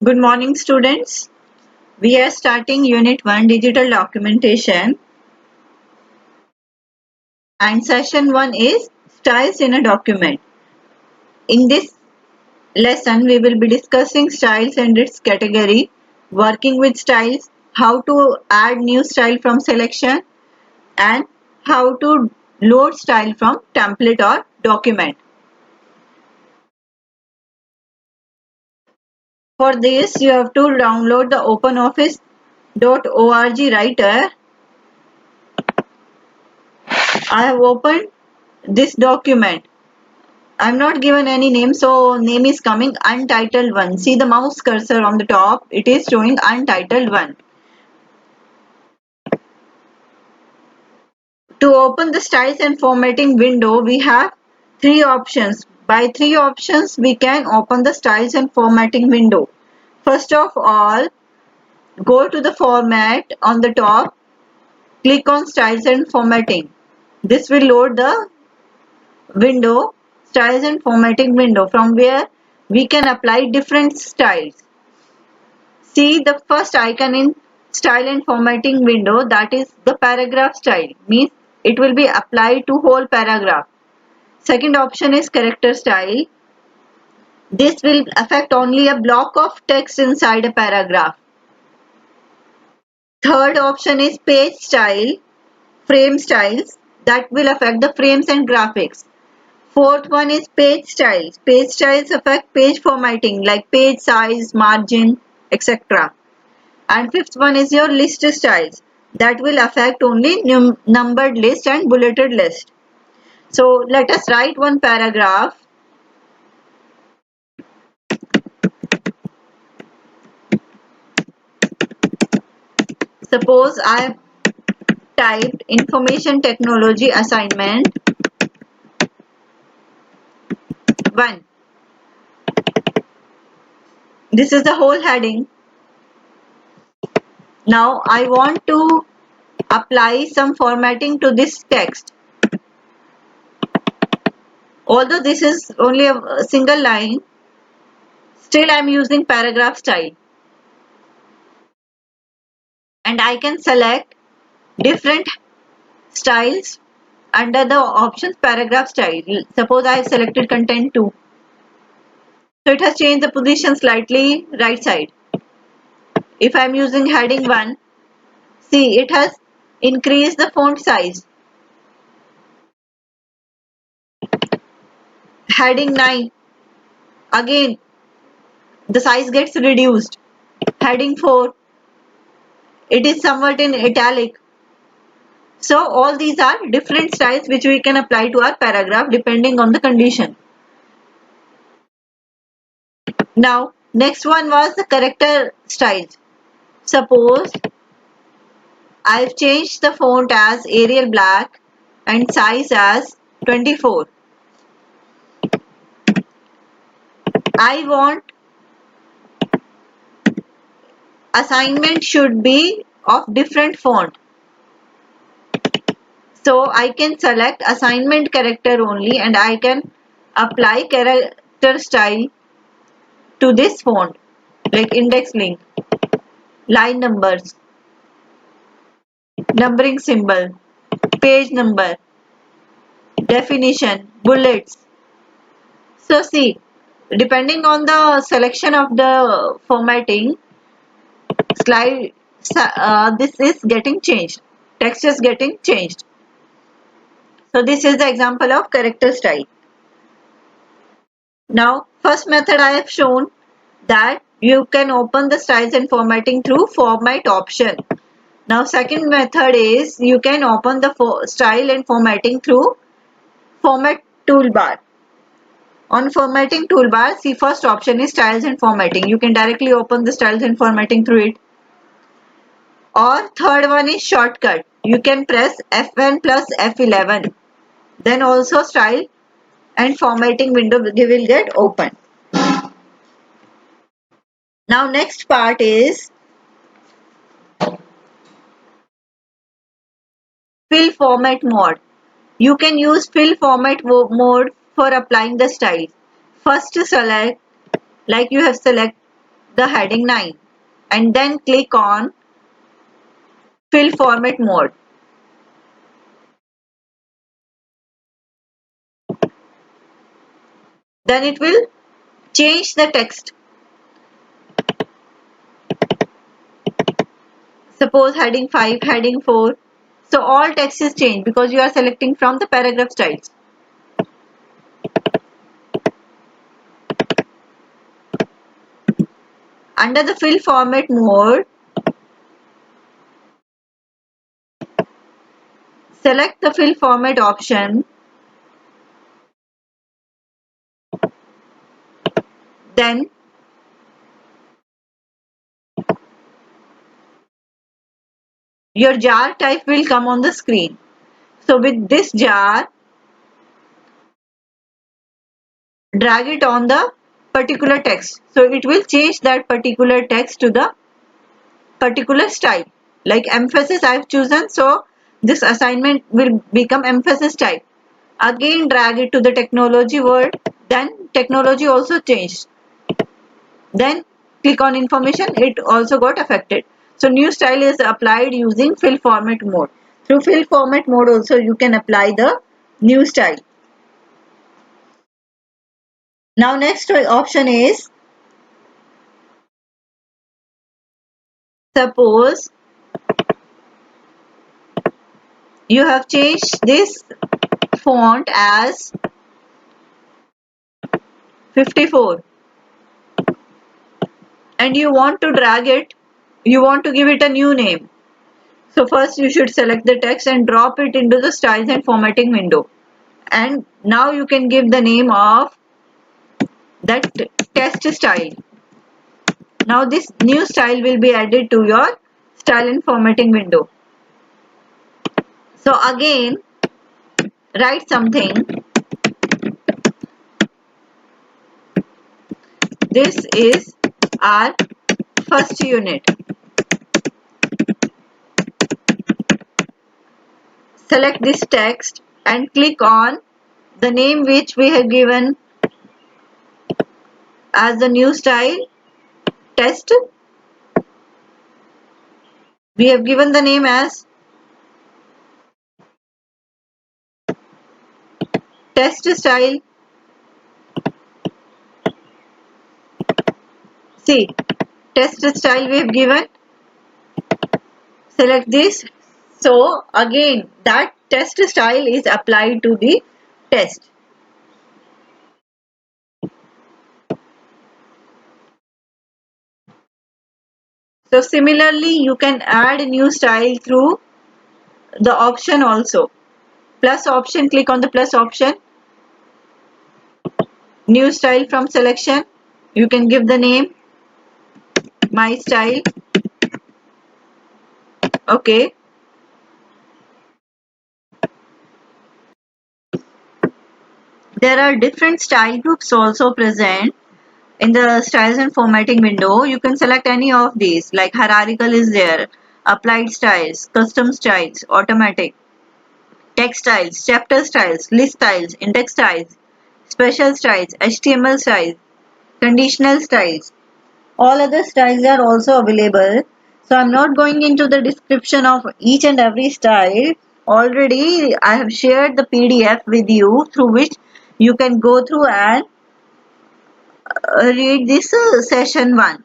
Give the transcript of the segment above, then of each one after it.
Good morning, students. We are starting Unit 1 Digital Documentation, and Session 1 is Styles in a Document. In this lesson, we will be discussing styles and its category, working with styles, how to add new style from selection, and how to load style from template or document. For this, you have to download the OpenOffice.org writer. I have opened this document. I'm not given any name, so name is coming untitled one. See the mouse cursor on the top, it is showing untitled one. To open the styles and formatting window, we have three options. By three options, we can open the styles and formatting window. First of all, go to the format on the top, click on styles and formatting. This will load the window, styles and formatting window, from where we can apply different styles. See the first icon in style and formatting window, that is the paragraph style, means it will be applied to whole paragraph. Second option is character style. This will affect only a block of text inside a paragraph. Third option is page style, frame styles, that will affect the frames and graphics. Fourth one is page styles. Page styles affect page formatting like page size, margin, etc. And fifth one is your list styles, that will affect only numbered list and bulleted list. So let us write one paragraph. Suppose I have typed information technology assignment 1. This is the whole heading. Now I want to apply some formatting to this text. Although this is only a single line, still I am using paragraph style. And I can select different styles under the options paragraph style. Suppose I have selected content 2. So it has changed the position slightly right side. If I am using heading 1, see it has increased the font size. Heading 9, again the size gets reduced. Heading 4, it is somewhat in italic. So all these are different styles which we can apply to our paragraph depending on the condition. Now next one was the character style. Suppose I've changed the font as Arial Black and size as 24. I want assignment should be of different font. So I can select assignment character only and I can apply character style to this font like index link, line numbers, numbering symbol, page number, definition, bullets. So see, depending on the selection of the formatting, slide this is getting changed, text is getting changed. So this is the example of character style. Now first method I have shown that you can open the styles and formatting through format option. Now second method is you can open the style and formatting through format toolbar. On formatting toolbar, see first option is styles and formatting. You can directly open the styles and formatting through it. Or third one is shortcut. You can press F1 plus F11. Then also style and formatting window will get open. Now next part is fill format mode. You can use fill format mode for applying the style. First select, like you have select the heading 9 and then click on fill format mode. Then it will change the text. Suppose heading 5, heading 4. So all text is changed because you are selecting from the paragraph styles. Under the fill format mode, select the fill format option. Then your jar type will come on the screen. So with this jar, drag it on the particular text. So it will change that particular text to the particular style. Like emphasis I have chosen, so this assignment will become emphasis type. Again drag it to the technology word, then technology also changed. Then click on information, it also got affected. So new style is applied using fill format mode. Through fill format mode also you can apply the new style. Now next option is, suppose you have changed this font as 54 and you want to drag it, you want to give it a new name. So first you should select the text and drop it into the styles and formatting window. And now you can give the name of that test style. Now this new style will be added to your style and formatting window. So again write something. This is our first unit. Select this text and click on the name which we have given as the new style test. We have given the name as test style. See, test style we have given. Select this. So again that test style is applied to the test. So similarly you can add a new style through the option also. Plus option, click on the plus option. New style from selection. You can give the name my style. Okay. There are different style groups also present in the styles and formatting window. You can select any of these, like hierarchical is there, applied styles, custom styles, automatic, text styles, chapter styles, list styles, index styles, special styles, HTML styles, conditional styles. All other styles are also available. So I'm not going into the description of each and every style. Already I have shared the PDF with you through which you can go through and read this session 1.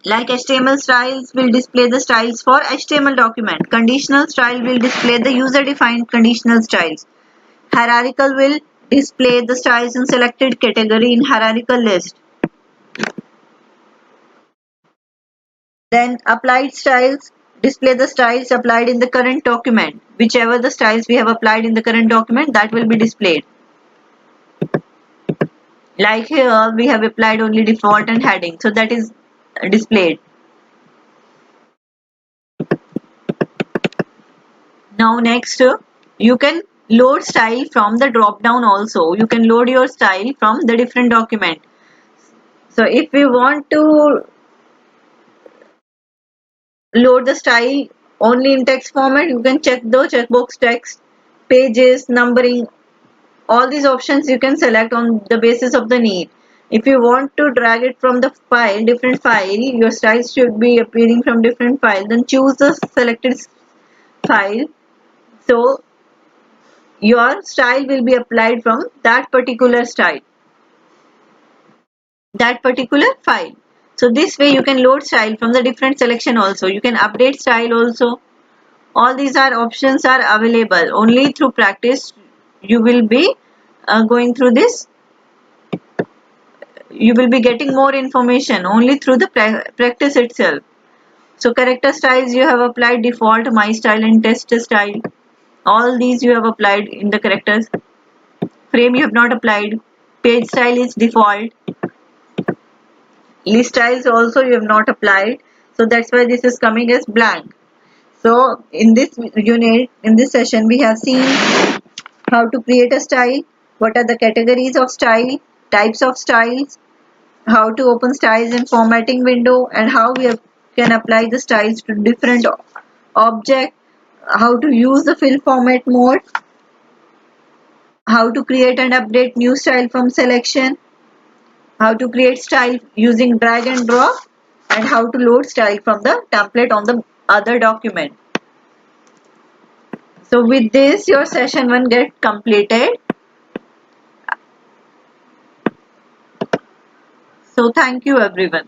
Like HTML styles will display the styles for HTML document. Conditional style will display the user-defined conditional styles. Hierarchical will display the styles in selected category in hierarchical list. Then applied styles display the styles applied in the current document. Whichever the styles we have applied in the current document, that will be displayed. Like here we have applied only default and heading, so that is displayed. Now next you can load style from the drop down also. You can load your style from the different document. So if we want to load the style only in text format, you can check the checkbox text, pages, numbering, all these options you can select on the basis of the need. If you want to drag it from the file, different file, your styles should be appearing from different file, then choose the selected file. So your style will be applied from that particular style, that particular file. So this way you can load style from the different selection also. You can update style also. All these are options are available. Only through practice you will be going through this. You will be getting more information only through the practice itself. So character styles you have applied default, my style and test style. All these you have applied in the characters. Frame you have not applied. Page style is default. List styles also you have not applied. So that's why this is coming as blank. So in this unit, in this session, we have seen how to create a style, what are the categories of style, types of styles, how to open styles in formatting window, and how can apply the styles to different object, how to use the fill format mode, how to create and update new style from selection, how to create style using drag and drop, and how to load style from the template on the other document. So with this your session 1 get completed. So thank you everyone.